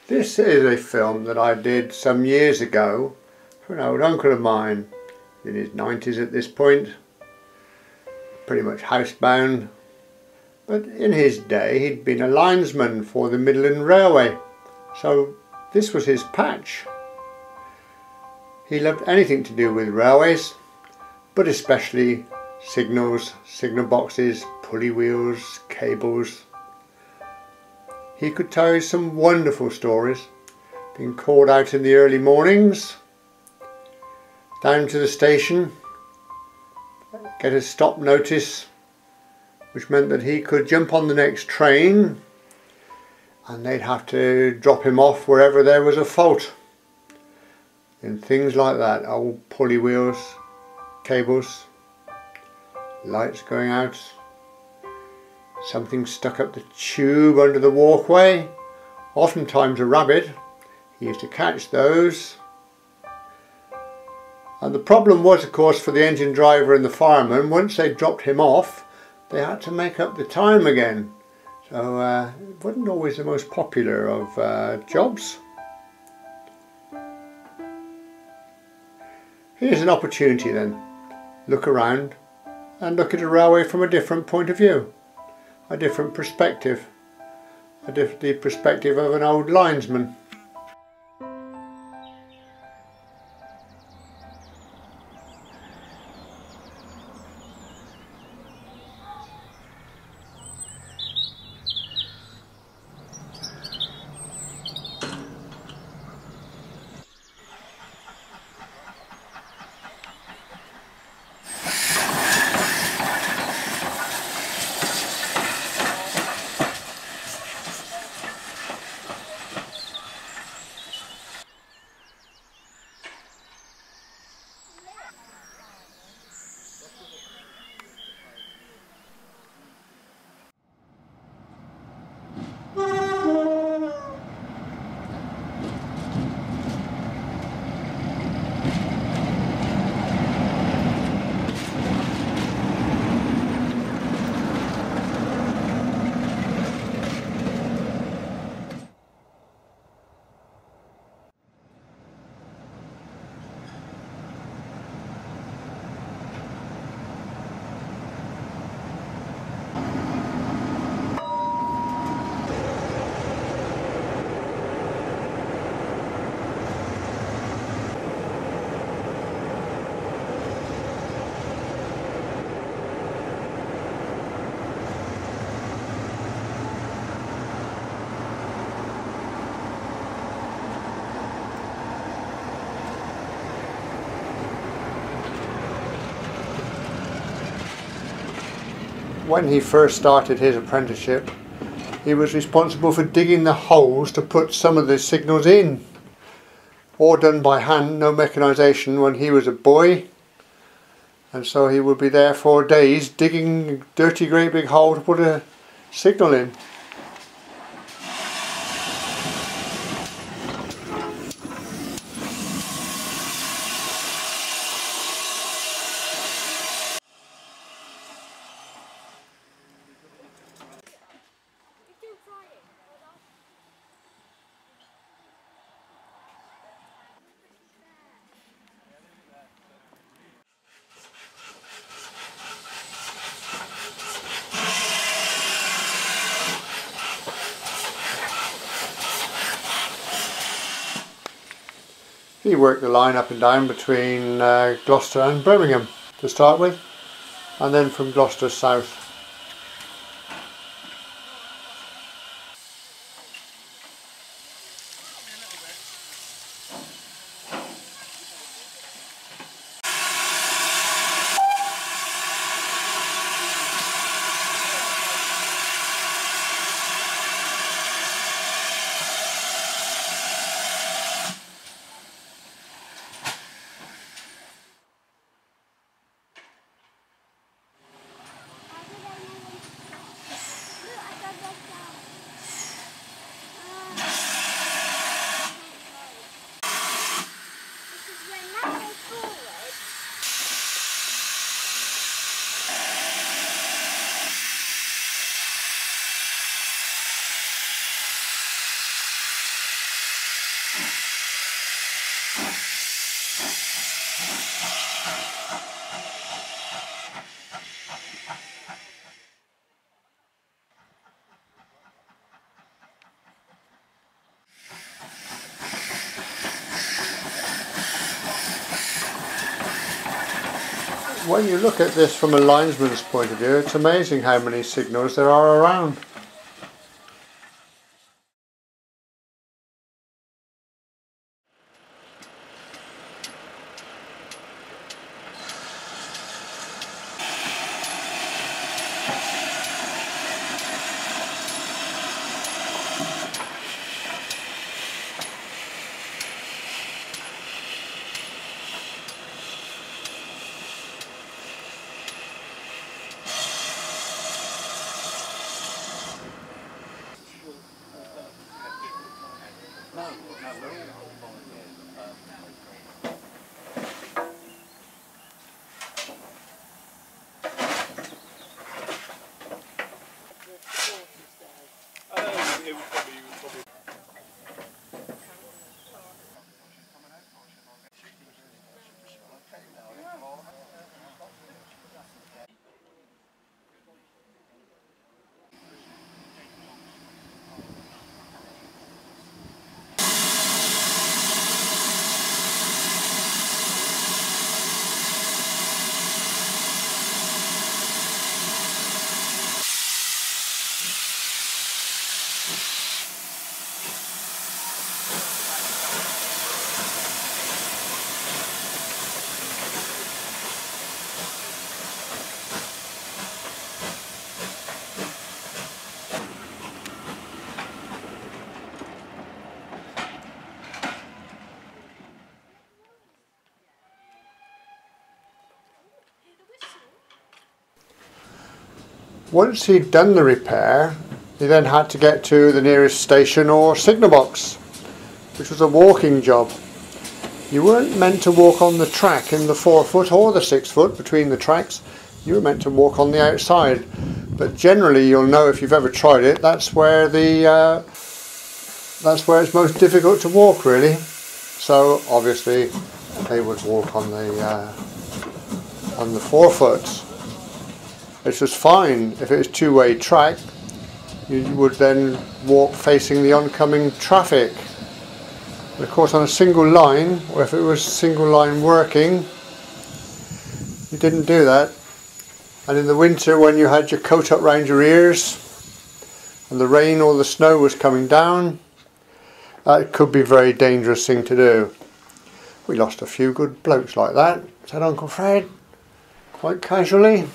This is a film that I did some years ago for an old uncle of mine, in his 90s at this point, pretty much housebound, but in his day he'd been a linesman for the Midland Railway, so this was his patch. He loved anything to do with railways, but especially signals, signal boxes, pulley wheels, cables. He could tell you some wonderful stories, being called out in the early mornings, down to the station, get a stop notice, which meant that he could jump on the next train and they'd have to drop him off wherever there was a fault. And things like that, old pulley wheels, cables, lights going out, something stuck up the tube under the walkway, oftentimes a rabbit. He used to catch those. And the problem was, of course, for the engine driver and the fireman, once they dropped him off, they had to make up the time again. So it wasn't always the most popular of jobs. Here's an opportunity then. Look around and look at a railway from a different point of view, a different perspective, the perspective of an old linesman. When he first started his apprenticeship, he was responsible for digging the holes to put some of the signals in, all done by hand, no mechanisation, when he was a boy. And so he would be there for days digging a dirty great big hole to put a signal in. He worked the line up and down between Gloucester and Birmingham to start with, and then from Gloucester south. when you look at this from a linesman's point of view, it's amazing how many signals there are around. Once he'd done the repair, he then had to get to the nearest station or signal box, which was a walking job. You weren't meant to walk on the track in the 4 foot or the 6 foot between the tracks. You were meant to walk on the outside. But generally, you'll know if you've ever tried it, that's where it's most difficult to walk, really. So obviously, they would walk on the 4 foot. It's just fine if it was two-way track. You would then walk facing the oncoming traffic. But of course, on a single line, or if it was single line working, you didn't do that. And in the winter, when you had your coat up round your ears and the rain or the snow was coming down, that could be a very dangerous thing to do. We lost a few good blokes like that, said Uncle Fred, quite casually.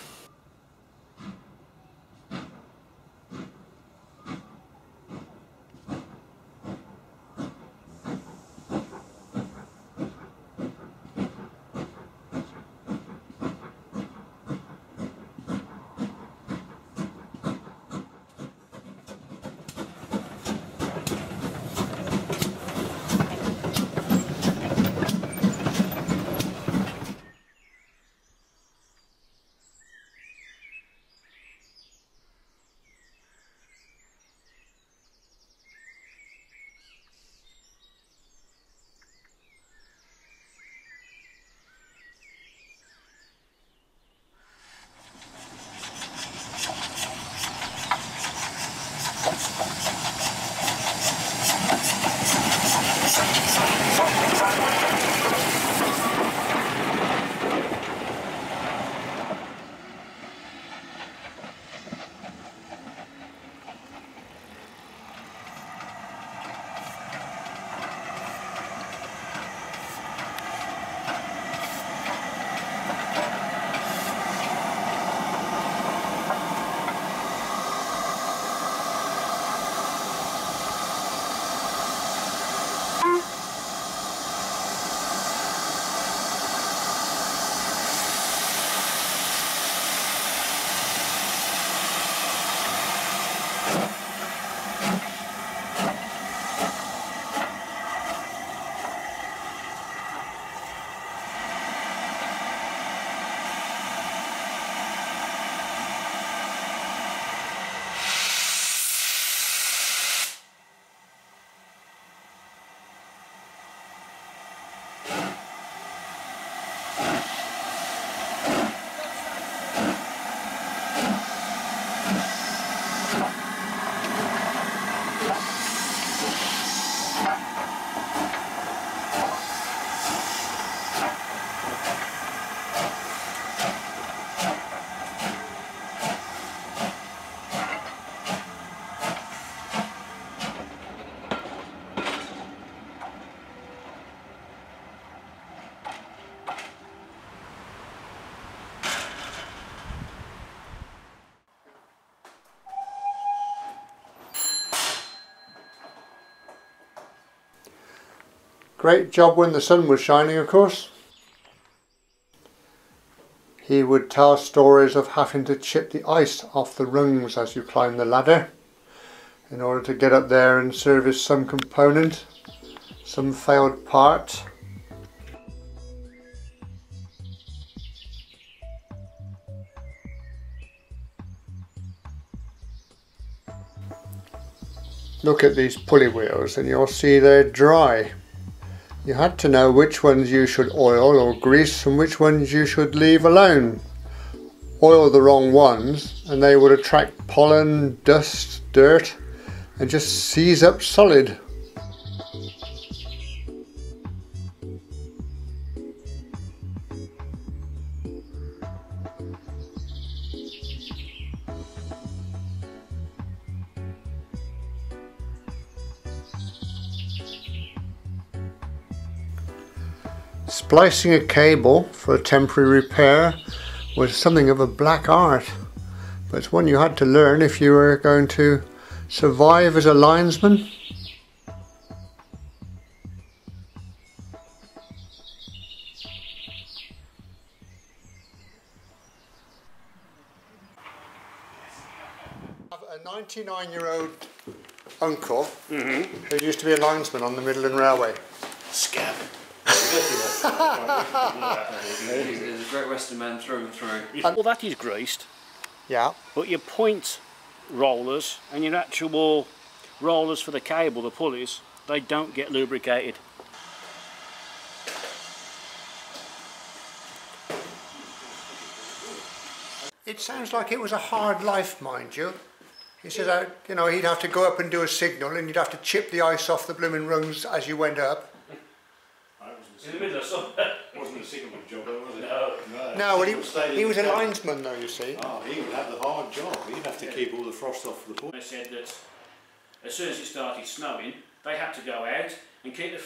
Great job when the sun was shining, of course. He would tell stories of having to chip the ice off the rungs as you climb the ladder in order to get up there and service some component, some failed part. Look at these pulley wheels and you'll see they're dry. You had to know which ones you should oil or grease and which ones you should leave alone. Oil the wrong ones and they would attract pollen, dust, dirt and just seize up solid. Splicing a cable for a temporary repair was something of a black art, but it's one you had to learn if you were going to survive as a linesman. I have a 99-year-old uncle who used to be a linesman on the Midland Railway. Scab. He's a great Western man through and through. All that is greased, Yeah. but your point rollers and your actual rollers for the cable, the pulleys, they don't get lubricated. It sounds like it was a hard life, mind you. He said, you know, he'd have to go up and do a signal and you'd have to chip the ice off the blooming rungs as you went up. In the middle of summer. Wasn't a signalman job though, was it? No. No, well, he was a linesman though, you see. Oh, he would have the hard job. He'd have to keep all the frost off the point. They said that as soon as it started snowing, they had to go out and keep the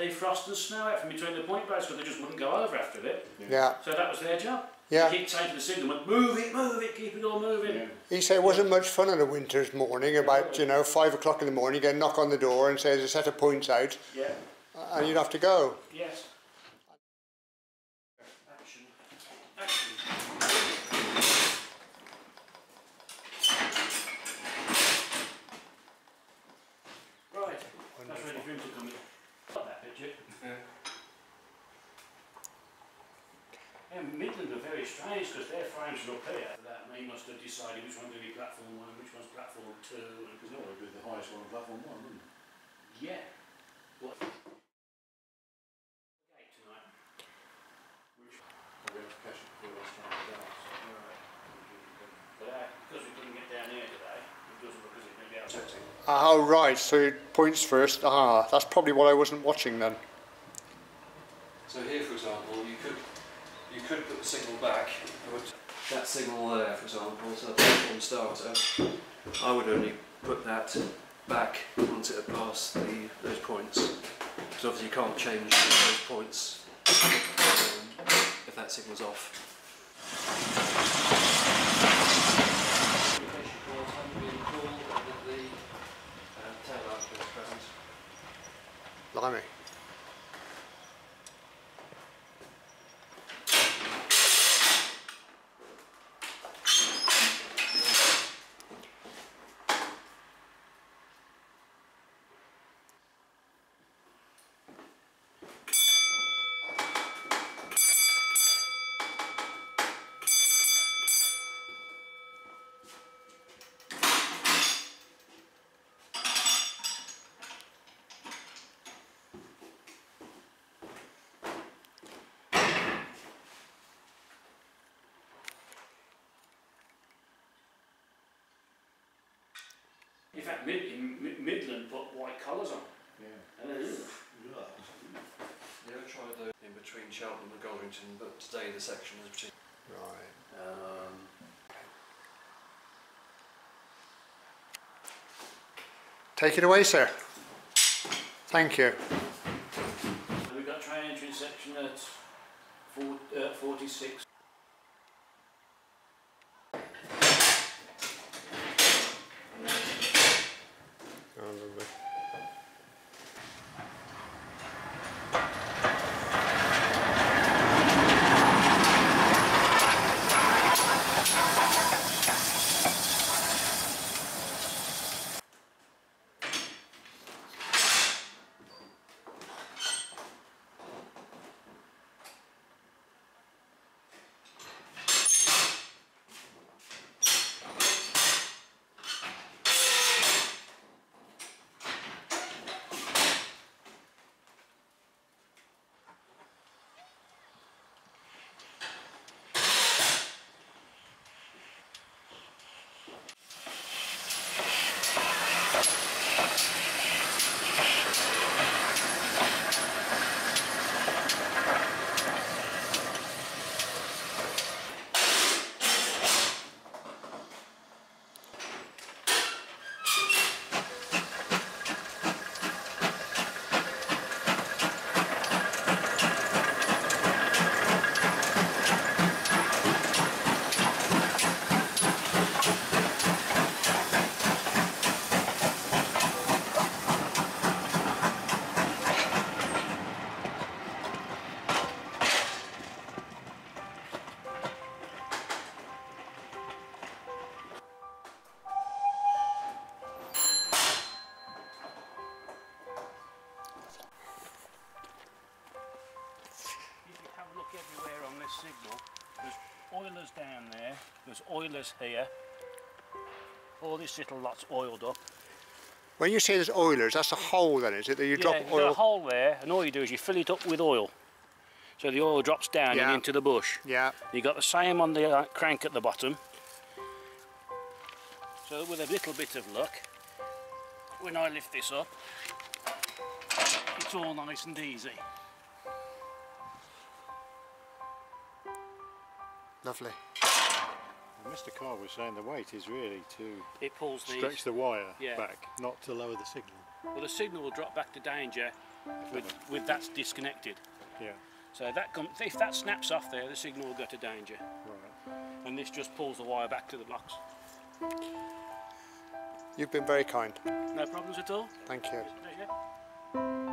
frost and snow out from between the point blades because they just wouldn't go over after it. Yeah. So that was their job. Yeah. They keep saying to the signalman, move it, keep it all moving. Yeah. He said it wasn't much fun on a winter's morning, about, you know, 5 o'clock in the morning, you get a knock on the door and says a set of points out, Yeah. and you'd have to go. Yes. Action. Right. That's ready for him to come in. Got that picture. Yeah, Midland are very strange because their frames are up here. That he must have decided which one's going to be platform 1 and which one's platform 2. Because that would be the highest one on platform 1, wouldn't it? Yeah. What? Tonight. We have to catch it before last time it goes. But because we couldn't get down here today, it doesn't look as if maybe I was setting. Oh, right, so points first. Ah, that's probably what I wasn't watching then. So here, for example, you could put the signal back. That signal there, for example, so the platform starter, I would only put that back once it had passed those points. Because obviously you can't change those points if that signal's off. Blimey. In fact, Midland put white collars on. Yeah. And Yeah, I tried those in between Cheltenham and Golrington, but today the section is between. Right. Take it away, sir. Thank you. and we've got train entry section at 46. Oh, lovely. down there. There's oilers here. All this little lot's oiled up. When you say there's oilers, that's a hole then, is it? That you drop You've oil? got a hole there, and all you do is you fill it up with oil. So the oil drops down and into the bush. Yeah. You've got the same on the crank at the bottom. So with a little bit of luck, when I lift this up, it's all nice and easy. Lovely. Well, Mr. Carr was saying the weight is really to It pulls these. stretch the wire Yeah. back, not to lower the signal. Well, the signal will drop back to danger with that disconnected. Yeah. So if that snaps off there, the signal will go to danger. Right. And this just pulls the wire back to the blocks. You've been very kind. No problems at all. Thank you. Pleasure.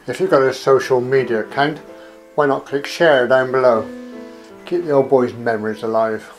If you've got a social media account, why not click share down below? Keep the old boy's memories alive.